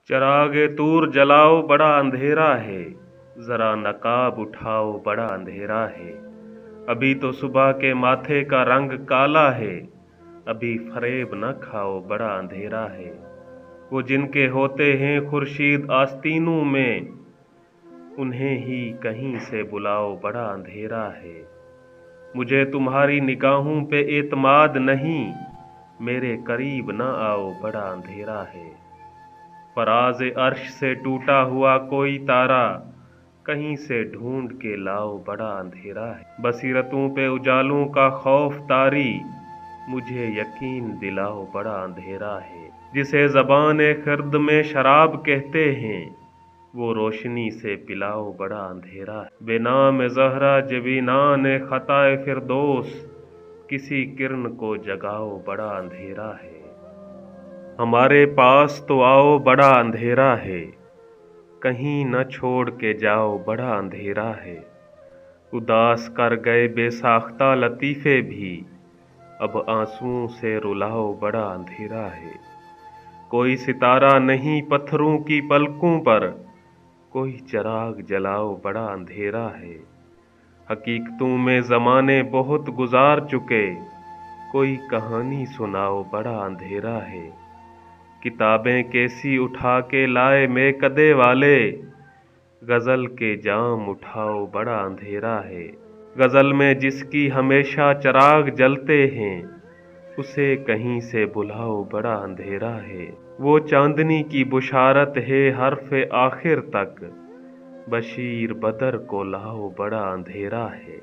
चरागे तूर जलाओ बड़ा अंधेरा है, जरा नकाब उठाओ बड़ा अंधेरा है। अभी तो सुबह के माथे का रंग काला है, अभी फरेब न खाओ बड़ा अंधेरा है। वो जिनके होते हैं खुर्शीद आस्तीनों में, उन्हें ही कहीं से बुलाओ बड़ा अंधेरा है। मुझे तुम्हारी निगाहों पे एतमाद नहीं, मेरे करीब न आओ बड़ा अंधेरा है। फराज अर्श से टूटा हुआ कोई तारा, कहीं से ढूंढ के लाओ बड़ा अंधेरा है। बसीरतों पे उजालों का खौफ तारी, मुझे यकीन दिलाओ बड़ा अंधेरा है। जिसे ज़बान खिर्द में शराब कहते हैं, वो रोशनी से पिलाओ बड़ा अंधेरा है। बेनाम ज़हरा जबीनान खताए फिरदौस, किसी किरण को जगाओ बड़ा अंधेरा है। हमारे पास तो आओ बड़ा अंधेरा है, कहीं न छोड़ के जाओ बड़ा अंधेरा है। उदास कर गए बेसाख्ता लतीफ़े भी, अब आंसुओं से रुलाओ बड़ा अंधेरा है। कोई सितारा नहीं पत्थरों की पलकों पर, कोई चिराग जलाओ बड़ा अंधेरा है। हकीकतों में ज़माने बहुत गुजार चुके, कोई कहानी सुनाओ बड़ा अंधेरा है। किताबें कैसी उठा के लाए मेकदे वाले, गज़ल के जाम उठाओ बड़ा अंधेरा है। गज़ल में जिसकी हमेशा चिराग जलते हैं, उसे कहीं से बुलाओ बड़ा अंधेरा है। वो चांदनी की बुशारत है हर्फ़ आखिर तक, बशीर बदर को लाओ बड़ा अंधेरा है।